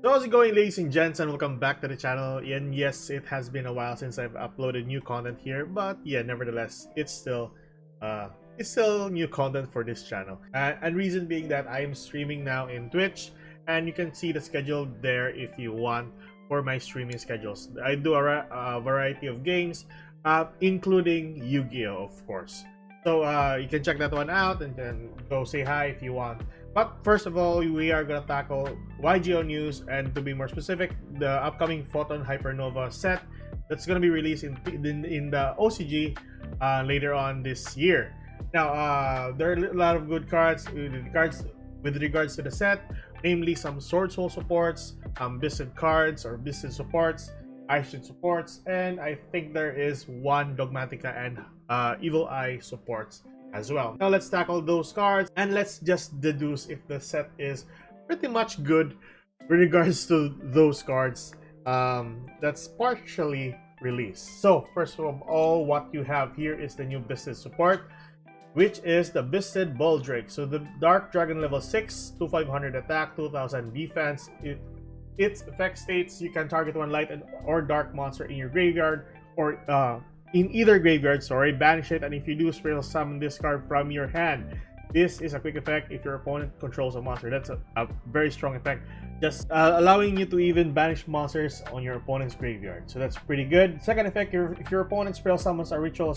So how's it going, ladies and gents, and welcome back to the channel. And yes, it has been a while since I've uploaded new content here, but yeah, nevertheless, it's still new content for this channel. And reason being that I am streaming now in Twitch, and you can see the schedule there if you want for my streaming schedules. I do a variety of games, including Yu-Gi-Oh, of course. So you can check that one out and then go say hi if you want. But first of all, we are going to tackle YugiOh news, and to be more specific, the upcoming Photon Hypernova set that's going to be released in the OCG later on this year. Now, there are a lot of good cards with regards to the set, namely some Sword Soul supports, Biscuit cards or Biscuit supports, Ice Shade supports, and I think there is one Dogmatica and Evil Eye supports as well. Now let's tackle those cards and let's just deduce if the set is pretty much good with regards to those cards that's partially released. So first of all, what you have here is the new Biscuit support, which is the Biscuit Baldrake. So the Dark Dragon level 6, 2500 attack, 2000 defense. Its effect states you can target one light or dark monster in your graveyard or in either graveyard, banish it, and if you do, spell summon this card from your hand. This is a quick effect if your opponent controls a monster. That's a very strong effect, just allowing you to even banish monsters on your opponent's graveyard. So that's pretty good. Second effect, if your opponent spell summons a ritual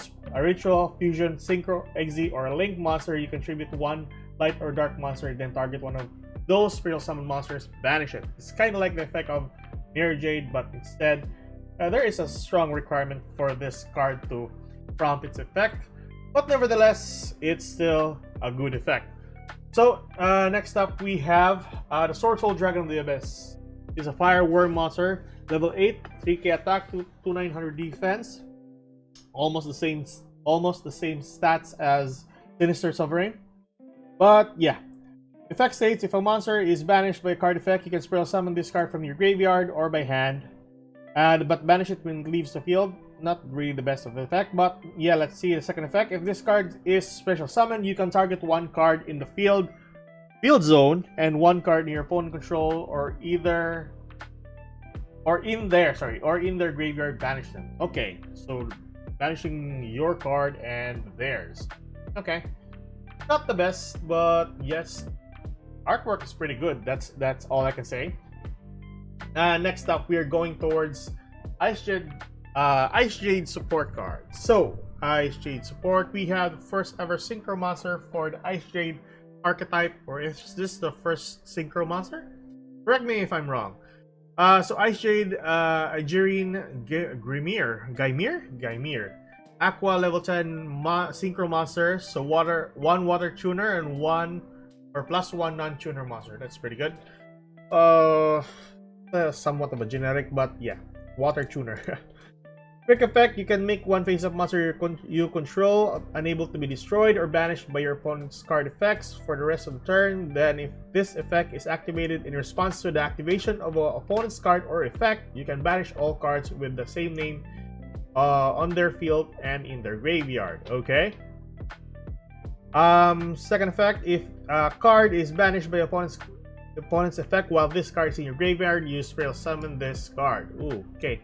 fusion, synchro, exe, or a link monster, you contribute one light or dark monster, then target one of those spell summon monsters, banish it. It's kind of like the effect of Jade, but instead there is a strong requirement for this card to prompt its effect, but nevertheless, it's still a good effect. So next up, we have the Sword Soul Dragon of the Abyss. It's a fire worm monster, level 8, 3k attack, 2900 defense, almost the same stats as Sinister Sovereign. But yeah, effect states if a monster is banished by a card effect, you can spell summon this card from your graveyard or by hand. But banish it when it leaves the field. Not really the best of the effect, but yeah, let's see the second effect. If this card is special summoned, you can target one card in the field zone and one card in your opponent control or in their graveyard, banish them. Okay, so banishing your card and theirs. Okay, not the best, but yes, artwork is pretty good. That's all I can say. Next up, we are going towards Ice Jade support cards. So, Ice Jade support, we have the first ever Synchro Monster for the Ice Jade archetype, or is this the first Synchro Monster? Correct me if I'm wrong. So, Ice Jade, Aegirine Gaimir. Aqua level 10 Synchro Monster, so one water tuner and +1 non-tuner monster. That's pretty good. Somewhat of a generic, but yeah, water tuner. Quick effect, you can make one face-up monster you control unable to be destroyed or banished by your opponent's card effects for the rest of the turn. Then if this effect is activated in response to the activation of an opponent's card or effect, you can banish all cards with the same name on their field and in their graveyard. Okay. Second effect, if a card is banished by opponent's effect while this card is in your graveyard, you spell summon this card. Ooh, okay.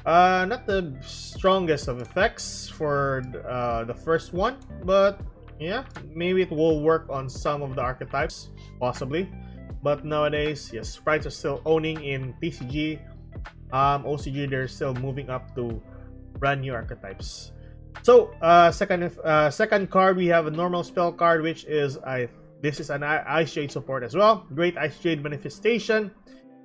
Not the strongest of effects for the first one, but yeah, maybe it will work on some of the archetypes, possibly. But nowadays, yes, sprites are still owning in TCG. OCG, they're still moving up to brand new archetypes. So, second card, we have a normal spell card, which is this is an Ice Jade support as well. Great Ice Jade Manifestation.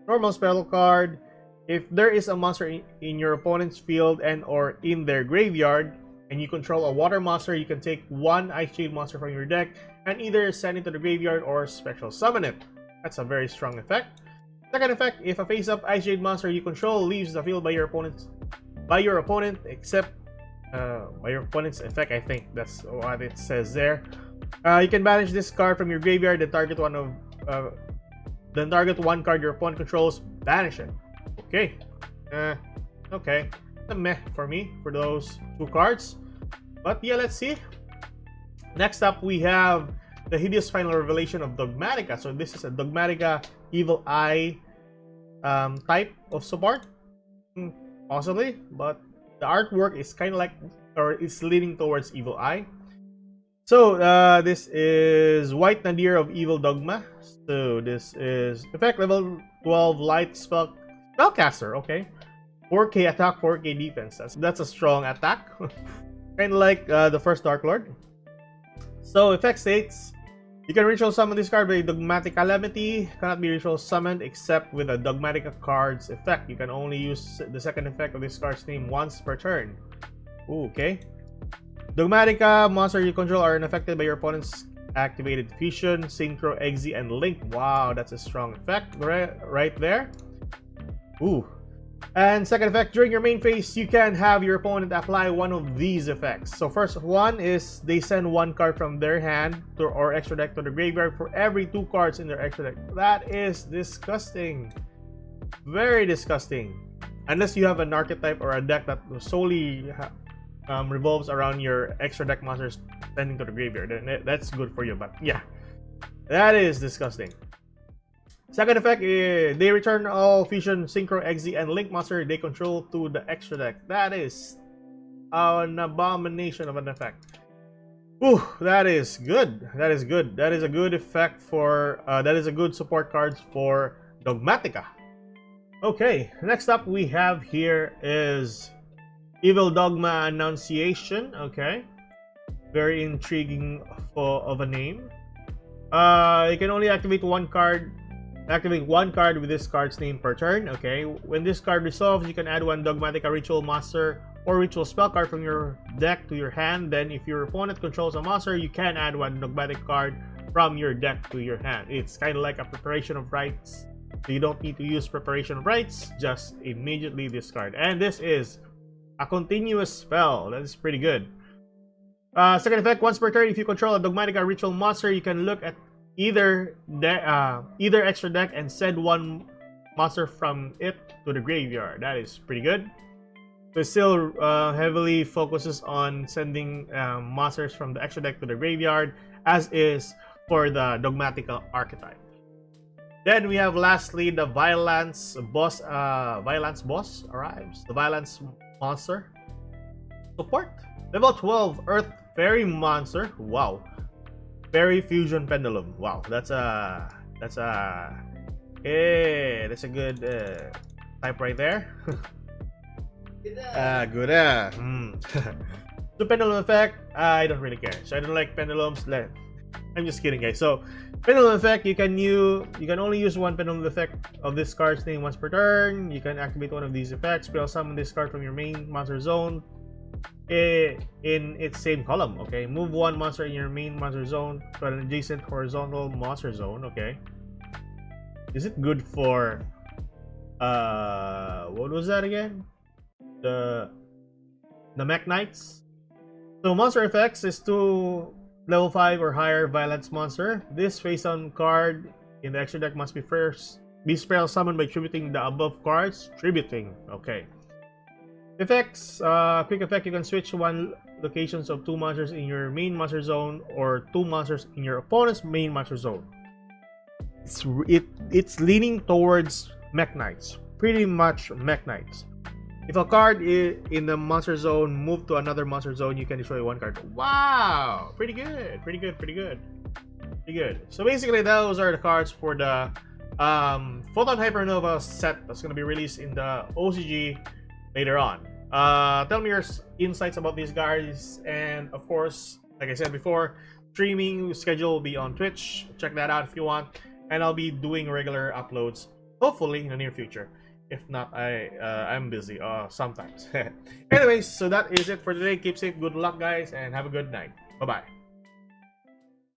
Normal spell card. If there is a monster in your opponent's field and or in their graveyard, and you control a water monster, you can take one Ice Jade monster from your deck and either send it to the graveyard or special summon it. That's a very strong effect. Second effect, if a face-up Ice Jade monster you control leaves the field by your opponent's effect, I think that's what it says there. You can banish this card from your graveyard, then target one card your opponent controls, banish it. Okay. Okay. It's a meh for me for those two cards. But yeah, let's see. Next up, we have the Hideous final revelation of Dogmatica. So this is a Dogmatica Evil Eye type of support. Possibly, but the artwork is kind of like, or it's leaning towards Evil Eye. So this is White Nadir of Evil Dogma. So this is effect level 12 light spellcaster. Okay, 4K attack, 4K defense. That's a strong attack. Kind of like the first Dark Lord. So effect states, you can ritual summon this card by Dogmatic Calamity. Cannot be ritual summoned except with a Dogmatic card's effect. You can only use the second effect of this card's name once per turn. Ooh, okay. Dogmatica monster you control are unaffected by your opponent's activated Fusion, Synchro, Exe, and Link. Wow, that's a strong effect right there. Ooh. And second effect, during your main phase, you can have your opponent apply one of these effects. So first one is they send one card from their hand or extra deck to the graveyard for every 2 cards in their extra deck. That is disgusting. Very disgusting. Unless you have an archetype or a deck that solely revolves around your extra deck monsters sending to the graveyard, then that's good for you. But yeah, that is disgusting. Second effect, they return all Fusion, Synchro, Exe, and Link monster they control to the extra deck. That is an abomination of an effect. Ooh, that is good. That is good. That is a good effect for, that is a good support cards for Dogmatica. Okay, next up we have here is Evil Dogma Annunciation. Okay, very intriguing of a name. You can only activate one card with this card's name per turn. Okay, when this card resolves, you can add one Dogmatica ritual monster or ritual spell card from your deck to your hand. Then if your opponent controls a monster, you can add one Dogmatic card from your deck to your hand. It's kind of like a preparation of rites. So you don't need to use preparation of rites, just immediately discard. And this is a continuous spell. That is pretty good. Second effect, once per turn, if you control a Dogmatica ritual monster, you can look at either extra deck and send one monster from it to the graveyard. That is pretty good. So it still heavily focuses on sending monsters from the extra deck to the graveyard, as is for the Dogmatica archetype. Then we have lastly the Violence Boss. Violence Boss arrives. The Violence monster support, level 12 Earth Fairy monster. Wow. Fairy Fusion Pendulum. Wow, that's a good type right there. Good. The pendulum effect, I don't really care. So I don't like pendulums. I'm just kidding, guys. So pendulum effect, you can only use one pendulum effect of this card's name once per turn. You can activate one of these effects. Spell summon this card from your main monster zone in its same column. Okay, move one monster in your main monster zone to an adjacent horizontal monster zone. Okay, is it good for what was that again? The Mech Knights. So monster effects is to level 5 or higher violence monster. This face-on card in the extra deck must be spell summoned by tributing the above cards. Tributing. Okay. Effects, quick effect, you can switch one locations of 2 monsters in your main monster zone or 2 monsters in your opponent's main monster zone. It's leaning towards Mech Knights, pretty much Mech Knights. If a card is in the monster zone, move to another monster zone, you can destroy one card. Wow, pretty good. So basically, those are the cards for the Photon Hypernova set that's going to be released in the OCG later on. Tell me your insights about these guys, and of course, like I said before, streaming schedule will be on Twitch. Check that out if you want, and I'll be doing regular uploads hopefully in the near future. If not, I'm busy sometimes. Anyways, so that is it for today. Keep safe, good luck guys, and have a good night. Bye bye.